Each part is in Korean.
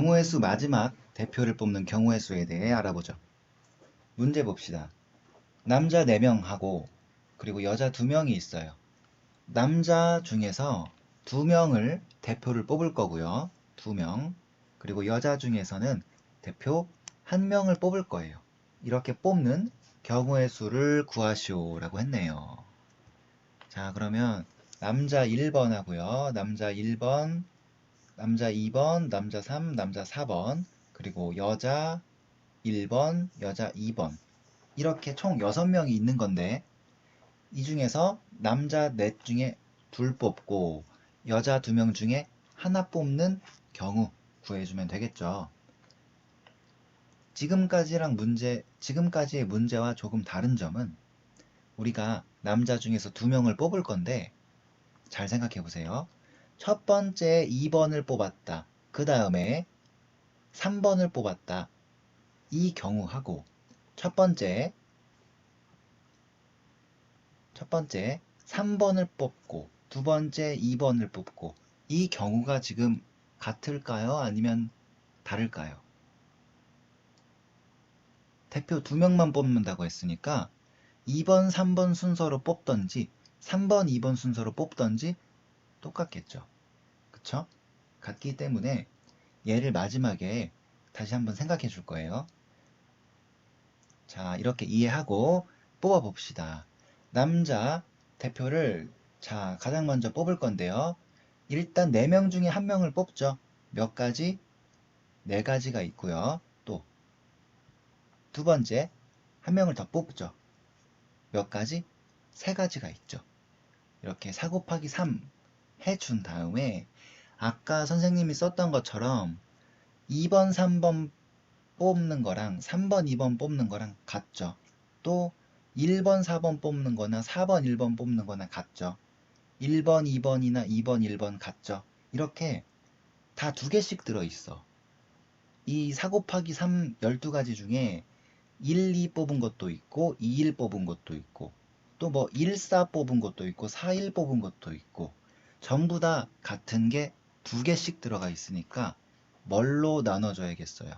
경우의 수 마지막 대표를 뽑는 경우의 수에 대해 알아보죠. 문제 봅시다. 남자 4명하고 그리고 여자 2명이 있어요. 남자 중에서 2명을 대표를 뽑을 거고요. 2명. 그리고 여자 중에서는 대표 1명을 뽑을 거예요. 이렇게 뽑는 경우의 수를 구하시오 라고 했네요. 자, 그러면 남자 1번 하고요. 남자 1번, 남자 2번, 남자 3, 남자 4번, 그리고 여자 1번, 여자 2번. 이렇게 총 6명이 있는 건데, 이 중에서 남자 넷 중에 둘 뽑고, 여자 2명 중에 하나 뽑는 경우 구해주면 되겠죠. 지금까지의 문제와 조금 다른 점은, 우리가 남자 중에서 2명을 뽑을 건데, 잘 생각해 보세요. 첫 번째 2번을 뽑았다. 그 다음에 3번을 뽑았다. 이 경우하고 첫 번째 3번을 뽑고 두 번째 2번을 뽑고 이 경우가 지금 같을까요? 아니면 다를까요? 대표 2명만 뽑는다고 했으니까 2번, 3번 순서로 뽑던지 3번, 2번 순서로 뽑던지 똑같겠죠. 그쵸? 같기 때문에 얘를 마지막에 다시 한번 생각해 줄 거예요. 자, 이렇게 이해하고 뽑아 봅시다. 남자 대표를 자, 가장 먼저 뽑을 건데요. 일단 4명 중에 1명을 뽑죠. 몇 가지? 4가지가 있고요. 또 두 번째 1명을 더 뽑죠. 몇 가지? 3가지가 있죠. 이렇게 4 곱하기 3 해준 다음에 아까 선생님이 썼던 것처럼 2번, 3번 뽑는 거랑 3번, 2번 뽑는 거랑 같죠. 또 1번, 4번 뽑는 거나 4번, 1번 뽑는 거나 같죠. 1번, 2번이나 2번, 1번 같죠. 이렇게 다 2개씩 들어있어. 이 4 곱하기 3 12가지 중에 1, 2 뽑은 것도 있고 2, 1 뽑은 것도 있고 또 뭐 1, 4 뽑은 것도 있고 4, 1 뽑은 것도 있고 전부 다 같은 게 2개씩 들어가 있으니까 뭘로 나눠줘야겠어요?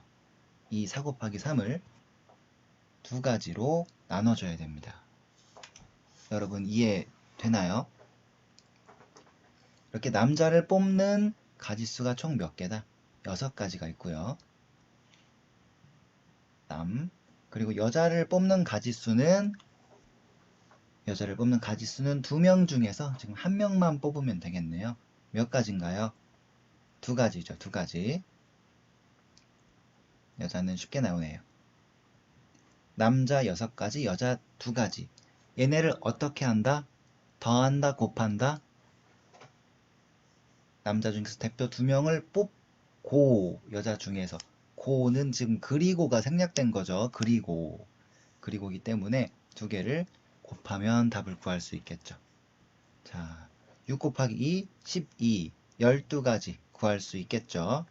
이 4 곱하기 3을 2가지로 나눠줘야 됩니다. 여러분 이해되나요? 이렇게 남자를 뽑는 가지수가 총 몇 개다? 6가지가 있고요. 그리고 여자를 뽑는 가지수는 2명 중에서 지금 1명만 뽑으면 되겠네요. 몇 가지인가요? 2가지죠. 2가지. 여자는 쉽게 나오네요. 남자 6가지, 여자 2가지. 얘네를 어떻게 한다? 더한다, 곱한다? 남자 중에서 대표 2명을 뽑고 여자 중에서 고는 지금 그리고가 생략된 거죠. 그리고이기 때문에 2개를 곱하면 답을 구할 수 있겠죠. 자, 6 곱하기 2, 12, 12가지 구할 수 있겠죠.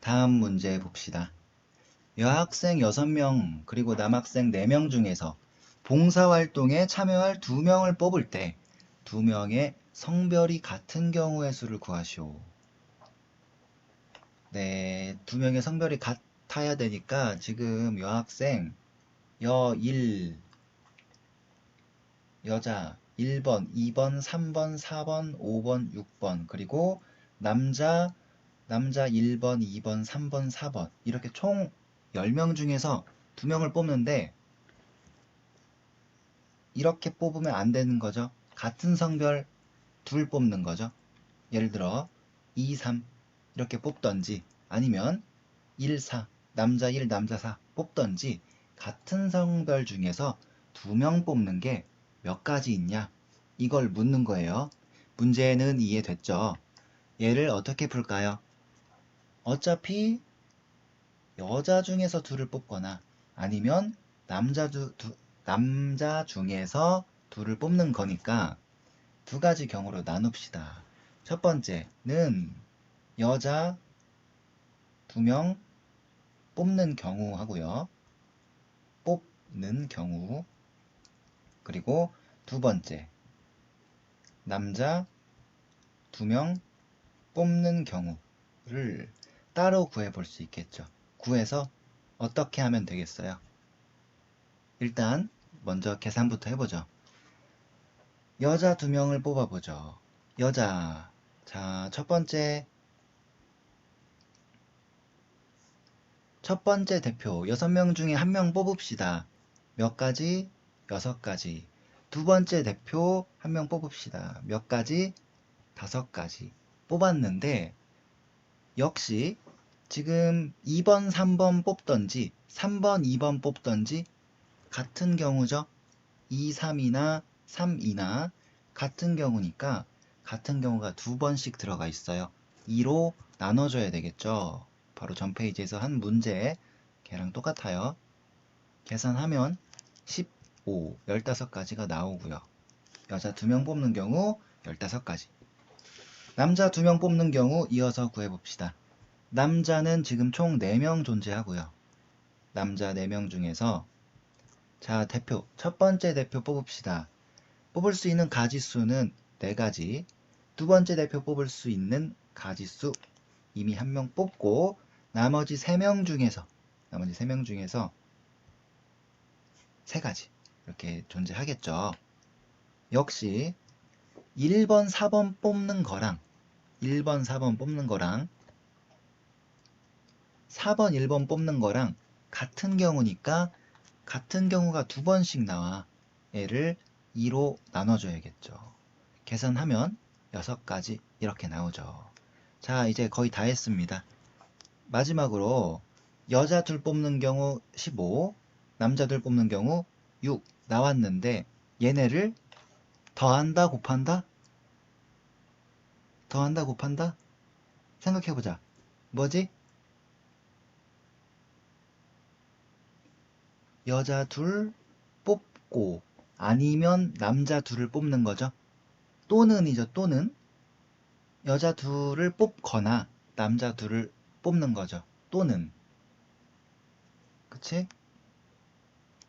다음 문제 봅시다. 여학생 6명 그리고 남학생 4명 중에서 봉사활동에 참여할 2명을 뽑을 때 2명의 성별이 같은 경우의 수를 구하시오. 네, 2명의 성별이 같아야 되니까 지금 여학생 여1 여자 1번, 2번, 3번, 4번, 5번, 6번 그리고 남자 1번, 2번, 3번, 4번 이렇게 총 10명 중에서 2명을 뽑는데 이렇게 뽑으면 안 되는 거죠. 같은 성별 둘 뽑는 거죠. 예를 들어 2, 3 이렇게 뽑던지 아니면 1, 4 남자 1, 남자 4 뽑던지 같은 성별 중에서 2명 뽑는 게 몇 가지 있냐 이걸 묻는 거예요. 문제는 이해됐죠? 얘를 어떻게 풀까요? 어차피 여자 중에서 둘을 뽑거나 아니면 남자 중에서 둘을 뽑는 거니까 2가지 경우로 나눕시다. 첫 번째는 여자 2명 뽑는 경우 하고요. 뽑는 경우. 그리고 두 번째 남자 2명 뽑는 경우를 따로 구해 볼 수 있겠죠. 구해서 어떻게 하면 되겠어요? 일단 먼저 계산부터 해보죠. 여자 2명을 뽑아보죠. 여자. 자, 첫 번째 대표 6명 중에 1명 뽑읍시다. 몇 가지? 6가지. 두 번째 대표 1명 뽑읍시다. 몇 가지? 5가지. 뽑았는데 역시 지금 2번, 3번 뽑던지 3번, 2번 뽑던지 같은 경우죠. 2, 3이나 3, 2나 같은 경우니까 같은 경우가 2번씩 들어가 있어요. 2로 나눠줘야 되겠죠. 바로 전 페이지에서 한 문제 걔랑 똑같아요. 계산하면 15, 15가지가 나오고요. 여자 2명 뽑는 경우 15가지. 남자 2명 뽑는 경우 이어서 구해봅시다. 남자는 지금 총 4명 존재하고요. 남자 4명 중에서 자, 대표, 첫 번째 대표 뽑읍시다. 뽑을 수 있는 가지수는 4가지. 두 번째 대표 뽑을 수 있는 가지수 이미 1명 뽑고 나머지 3명 중에서 3가지 이렇게 존재하겠죠. 역시 1번, 4번 뽑는 거랑 1번, 4번 뽑는 거랑 4번, 1번 뽑는 거랑 같은 경우니까 같은 경우가 2번씩 나와. 얘를 2로 나눠줘야겠죠. 계산하면 6가지 이렇게 나오죠. 자, 이제 거의 다 했습니다. 마지막으로 여자 2 뽑는 경우 15, 남자 2 뽑는 경우 6 나왔는데 얘네를 더한다, 곱한다? 더한다, 곱한다? 생각해보자. 뭐지? 여자 2 뽑고 아니면 남자 2을 뽑는 거죠. 또는이죠. 또는 여자 2을 뽑거나 남자 2을 뽑는 거죠. 또는 그치?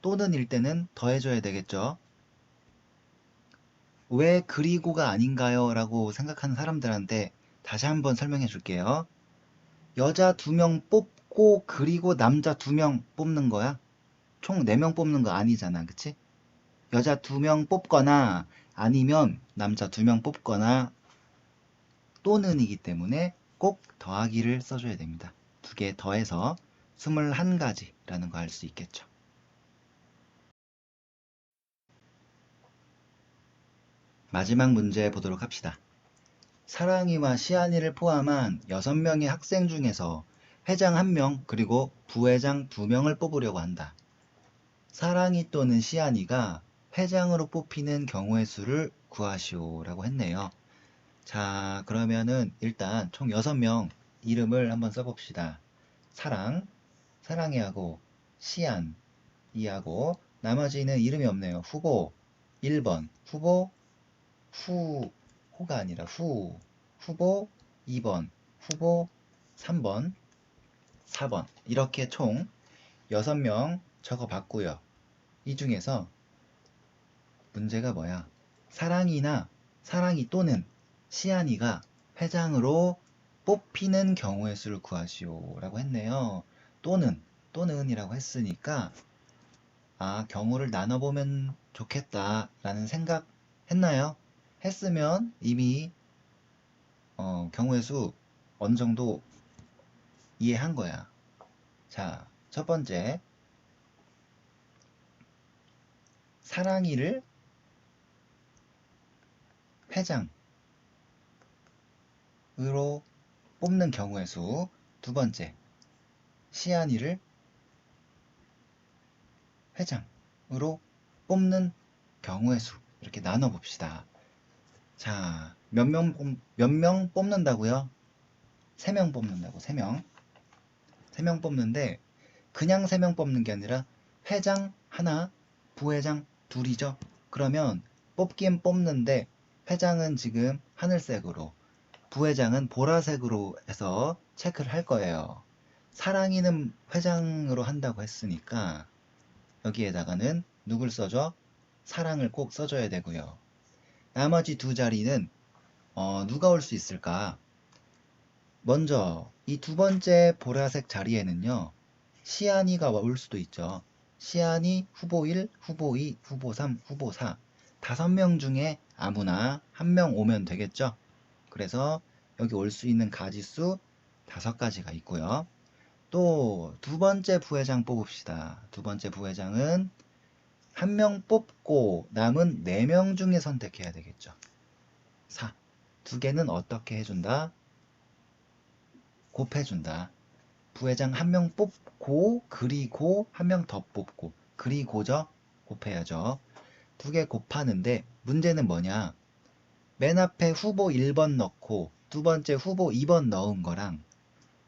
또는일 때는 더해줘야 되겠죠. 왜 그리고가 아닌가요? 라고 생각하는 사람들한테 다시 한번 설명해 줄게요. 여자 2명 뽑고 그리고 남자 2명 뽑는 거야. 총 4명 뽑는 거 아니잖아. 그치? 여자 2명 뽑거나 아니면 남자 2명 뽑거나 또는이기 때문에 꼭 더하기를 써줘야 됩니다. 2개 더해서 21가지라는 거 알 수 있겠죠. 마지막 문제 보도록 합시다. 사랑이와 시안이를 포함한 6명의 학생 중에서 회장 1명 그리고 부회장 2명을 뽑으려고 한다. 사랑이 또는 시안이가 회장으로 뽑히는 경우의 수를 구하시오 라고 했네요. 자, 그러면은 일단 총 6명 이름을 한번 써봅시다. 사랑이하고 시안이하고 나머지는 이름이 없네요. 후보 1번, 후가 아니라 후보 2번, 후보 3번, 4번 이렇게 총 6명 적어봤고요. 이 중에서 문제가 뭐야? 사랑이 또는 시안이가 회장으로 뽑히는 경우의 수를 구하시오 라고 했네요. 또는이라고 했으니까 경우를 나눠보면 좋겠다 라는 생각 했나요? 했으면 이미 경우의 수 어느 정도 이해한 거야. 자, 첫 번째 사랑이를 회장으로 뽑는 경우의 수. 두 번째 시안이를 회장으로 뽑는 경우의 수. 이렇게 나눠 봅시다. 자, 몇 명 뽑는다고요? 3명 뽑는다고. 3명 뽑는데 그냥 3명 뽑는 게 아니라 회장 하나, 부회장 둘이죠. 그러면 뽑긴 뽑는데 회장은 지금 하늘색으로, 부회장은 보라색으로 해서 체크를 할 거예요. 사랑이는 회장으로 한다고 했으니까 여기에다가는 누굴 써줘? 사랑을 꼭 써줘야 되고요. 나머지 2 자리는 누가 올 수 있을까? 먼저 이 두 번째 보라색 자리에는요. 시안이가 올 수도 있죠. 시안이 후보 1, 후보 2, 후보 3, 후보 4 5명 중에 아무나 한 명 오면 되겠죠. 그래서 여기 올 수 있는 가지수 5가지가 있고요. 또 두 번째 부회장 뽑읍시다. 두 번째 부회장은 한 명 뽑고 남은 4명 중에 선택해야 되겠죠. 4. 두 개는 어떻게 해준다? 곱해준다. 부회장 한 명 뽑고 그리고 한 명 더 뽑고 그리고죠. 곱해야죠. 두 개 곱하는데 문제는 뭐냐? 맨 앞에 후보 1번 넣고 두 번째 후보 2번 넣은 거랑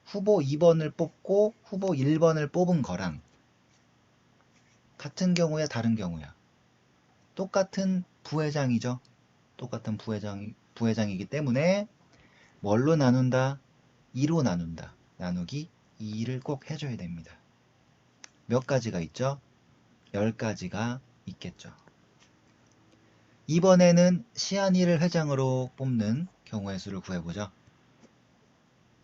후보 2번을 뽑고 후보 1번을 뽑은 거랑 같은 경우야 다른 경우야. 똑같은 부회장이죠. 똑같은 부회장이기 때문에 뭘로 나눈다? 2로 나눈다. 나누기 2를 꼭 해줘야 됩니다. 몇 가지가 있죠? 10가지가 있겠죠. 이번에는 시안이를 회장으로 뽑는 경우의 수를 구해보죠.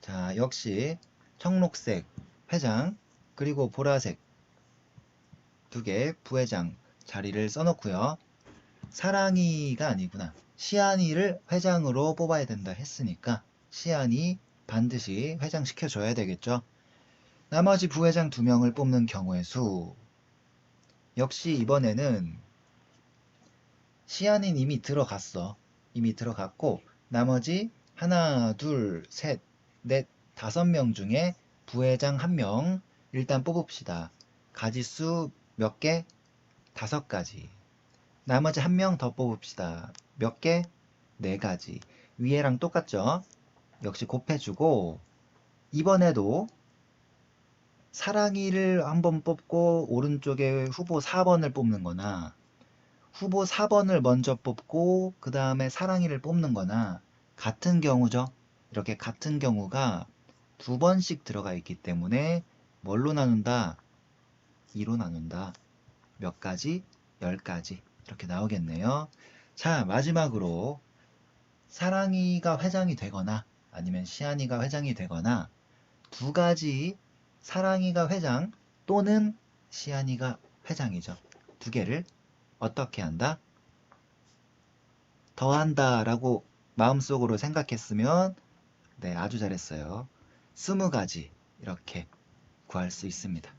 자, 역시 청록색 회장 그리고 보라색 두 개 부회장 자리를 써놓고요. 사랑이가 아니구나. 시안이를 회장으로 뽑아야 된다 했으니까 시안이 반드시 회장시켜줘야 되겠죠. 나머지 부회장 2명을 뽑는 경우의 수. 역시 이번에는 시안이는 이미 들어갔어. 이미 들어갔고 나머지 하나, 둘, 셋, 넷, 5명 중에 부회장 1명 일단 뽑읍시다. 가지수 몇 개? 5가지. 나머지 1명 더 뽑읍시다. 몇 개? 4가지. 위에랑 똑같죠? 역시 곱해주고 이번에도 사랑이를 한번 뽑고 오른쪽에 후보 4번을 뽑는 거나 후보 4번을 먼저 뽑고 그 다음에 사랑이를 뽑는 거나 같은 경우죠. 이렇게 같은 경우가 2번씩 들어가 있기 때문에 뭘로 나눈다? 2로 나눈다. 몇 가지? 10가지. 이렇게 나오겠네요. 자, 마지막으로 사랑이가 회장이 되거나 아니면 시안이가 회장이 되거나 2가지 사랑이가 회장 또는 시안이가 회장이죠. 2개를 어떻게 한다? 더한다 라고 마음속으로 생각했으면 네, 아주 잘했어요. 20가지 이렇게 구할 수 있습니다.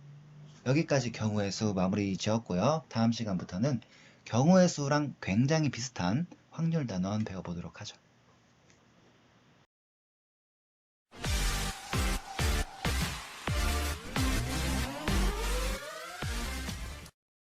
여기까지 경우의 수 마무리 지었고요. 다음 시간부터는 경우의 수랑 굉장히 비슷한 확률 단원 배워보도록 하죠.